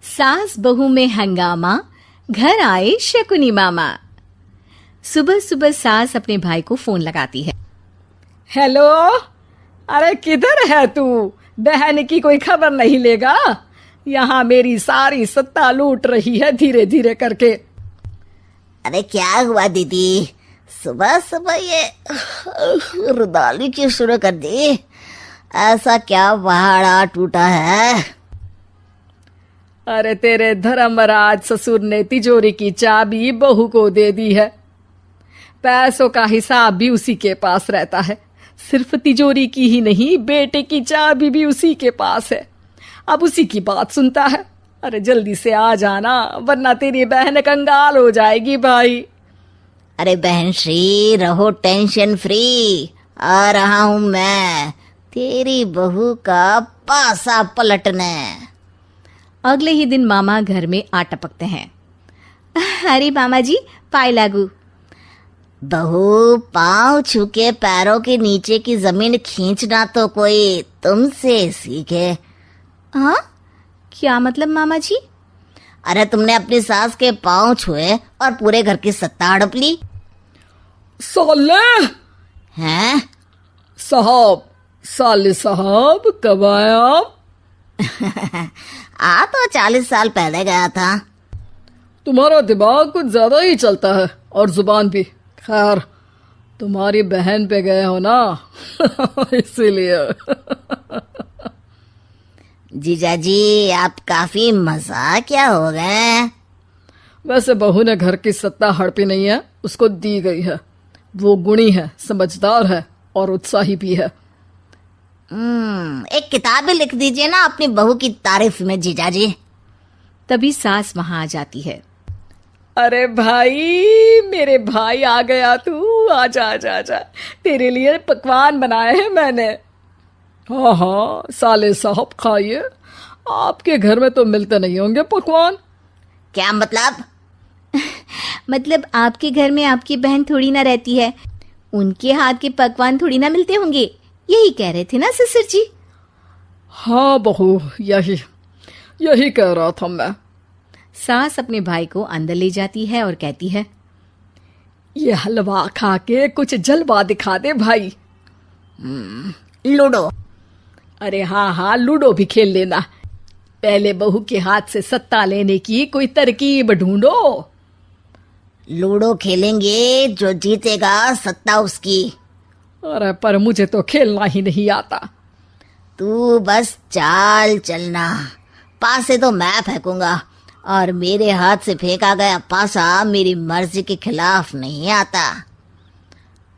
सास बहू में हंगामा, घर आए शकुनी मामा। सुबह सुबह सास अपने भाई को फोन लगाती है। हेलो, अरे किधर है तू? बहन की कोई खबर नहीं लेगा? यहाँ मेरी सारी सत्ता लूट रही है धीरे धीरे करके। अरे क्या हुआ दीदी, सुबह सुबह ये रुदाली क्यों शुरू कर दी? ऐसा क्या पहाड़ा टूटा है? अरे तेरे धर्मराज ससुर ने तिजोरी की चाबी बहू को दे दी है। पैसों का हिसाब भी उसी के पास रहता है। सिर्फ तिजोरी की ही नहीं, बेटे की चाबी भी उसी के पास है। अब उसी की बात सुनता है। अरे जल्दी से आ जाना, वरना तेरी बहन कंगाल हो जाएगी भाई। अरे बहन श्री, रहो टेंशन फ्री। आ रहा हूं मैं, तेरी बहू का पासा पलटने। अगले ही दिन मामा घर में आ टपकते हैं। अरे मामा जी, पाए लागू। बहू, पाँव छू के पैरों के नीचे की जमीन खींचना तो कोई तुमसे सीखे। हाँ, क्या मतलब मामा जी? अरे तुमने अपनी सास के पाँव छुए और पूरे घर की सत्ता हड़प ली। साले हैं? साहब, साले साहब कब आए आप? आ तो 40 साल पहले गया था। तुम्हारा दिमाग कुछ ज्यादा ही चलता है और जुबान भी। खैर, तुम्हारी बहन पे गए हो ना इसीलिए। जीजाजी, आप काफी मजाकिया हो गए। वैसे बहू ने घर की सत्ता हड़पी नहीं है, उसको दी गई है। वो गुणी है, समझदार है और उत्साही भी है। एक किताब भी लिख दीजिए ना अपनी बहू की तारीफ में जीजाजी। तभी सास वहां आ जाती है। अरे भाई, मेरे भाई आ गया तू। आजा आजा आजा, तेरे लिए पकवान बनाए हैं मैंने। हाँ हाँ साले साहब, खाइए। आपके घर में तो मिलते नहीं होंगे पकवान। क्या मतलब? मतलब आपके घर में आपकी बहन थोड़ी ना रहती है, उनके हाथ के पकवान थोड़ी ना मिलते होंगे, यही कह रहे थे ना ससुर जी? हाँ बहू, यही कह रहा था मैं। सास अपने भाई को अंदर ले जाती है और कहती है, ये हलवा खा के कुछ जलवा दिखा दे भाई। लूडो? अरे हाँ हाँ, लूडो भी खेल लेना। पहले बहू के हाथ से सत्ता लेने की कोई तरकीब ढूंढो। लूडो खेलेंगे, जो जीतेगा सत्ता उसकी। अरे पर मुझे तो खेलना ही नहीं आता। तू बस चाल चलना, पासे तो मैं फेंकूंगा और मेरे हाथ से फेंका गया पासा मेरी मर्जी के खिलाफ नहीं आता।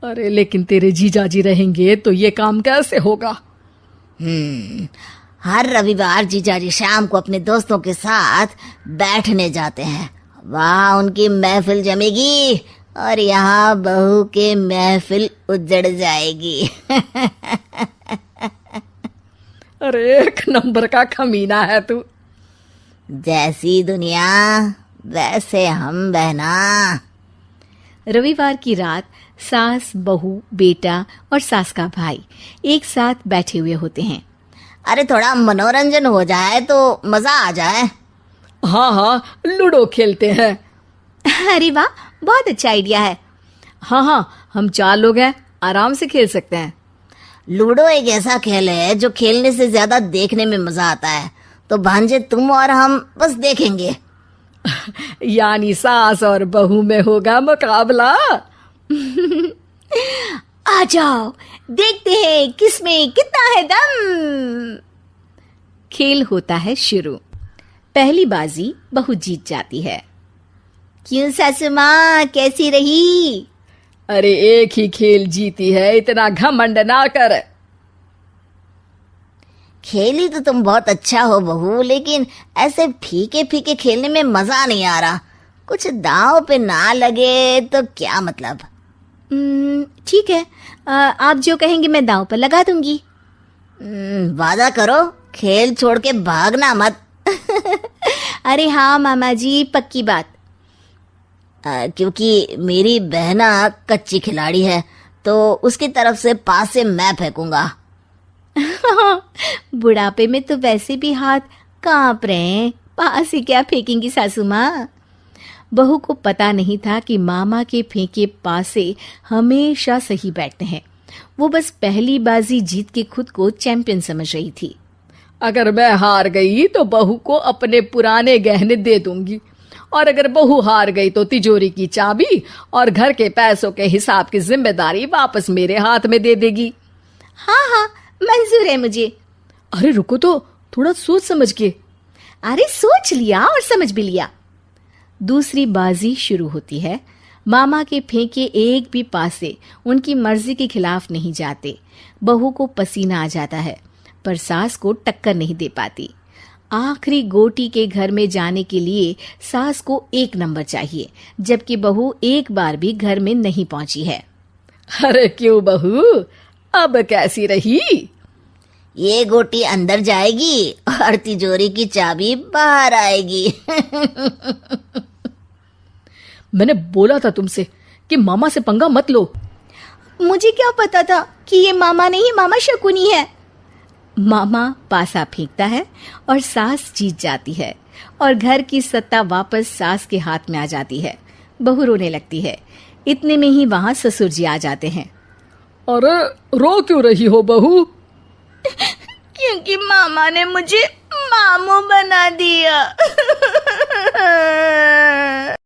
अरे लेकिन तेरे जीजाजी रहेंगे तो ये काम कैसे होगा? हर रविवार जीजाजी शाम को अपने दोस्तों के साथ बैठने जाते हैं। वहाँ उनकी महफिल जमेगी और यहाँ बहू के महफिल उजड़ जाएगी। अरे एक नंबर का कमीना है तू। जैसी दुनिया वैसे हम बहना। रविवार की रात सास, बहू, बेटा और सास का भाई एक साथ बैठे हुए होते हैं। अरे थोड़ा मनोरंजन हो जाए तो मजा आ जाए। हाँ हाँ, लूडो खेलते हैं। अरे वाह, बहुत अच्छा आइडिया है। हाँ हाँ, हम 4 लोग हैं, आराम से खेल सकते हैं। लूडो एक ऐसा खेल है जो खेलने से ज्यादा देखने में मजा आता है। तो भांजे तुम और हम बस देखेंगे। यानी सास और बहू में होगा मुकाबला। आ जाओ, देखते हैं किसमें कितना है दम। खेल होता है शुरू। पहली बाजी बहू जीत जाती है। क्यों सासू माँ, कैसी रही? अरे एक ही खेल जीती है, इतना घमंड ना कर। खेली तो तुम बहुत अच्छा हो बहू, लेकिन ऐसे फीके फीके खेलने में मजा नहीं आ रहा। कुछ दांव पे ना लगे तो क्या मतलब? ठीक है, आप जो कहेंगे मैं दांव पर लगा दूंगी। वादा करो, खेल छोड़ के भागना मत। अरे हाँ मामा जी, पक्की बात। क्योंकि मेरी बहना कच्ची खिलाड़ी है, तो उसकी तरफ से पास से मैं फेंकूंगा। बुढ़ापे में तो वैसे भी हाथ कांप रहे हैं, पास ही क्या फेंकेंगी सासू माँ। बहू को पता नहीं था कि मामा के फेंके पासे हमेशा सही बैठते हैं। वो बस पहली बाजी जीत के खुद को चैंपियन समझ रही थी। अगर मैं हार गई तो बहू को अपने पुराने गहने दे दूंगी, और अगर बहू हार गई तो तिजोरी की चाबी और घर के पैसों के हिसाब की जिम्मेदारी वापस मेरे हाथ में दे देगी। हाँ हाँ, मंजूर है मुझे। अरे रुको तो, थोड़ा सोच समझ के। अरे सोच लिया और समझ भी लिया। दूसरी बाजी शुरू होती है। मामा के फेंके एक भी पासे उनकी मर्जी के खिलाफ नहीं जाते। बहू को पसीना आ जाता है, पर सास को टक्कर नहीं दे पाती। आखिरी गोटी के घर में जाने के लिए सास को 1 नंबर चाहिए, जबकि बहू एक बार भी घर में नहीं पहुंची है। अरे क्यों बहू, अब कैसी रही? ये गोटी अंदर जाएगी और तिजोरी की चाबी बाहर आएगी। मैंने बोला था तुमसे कि मामा से पंगा मत लो। मुझे क्या पता था कि ये मामा नहीं, मामा शकुनी है। मामा पासा फेंकता है और सास जीत जाती है और घर की सत्ता वापस सास के हाथ में आ जाती है। बहू रोने लगती है। इतने में ही वहां ससुर जी आ जाते हैं। अरे रो क्यों रही हो बहू? क्योंकि मामा ने मुझे मामू बना दिया।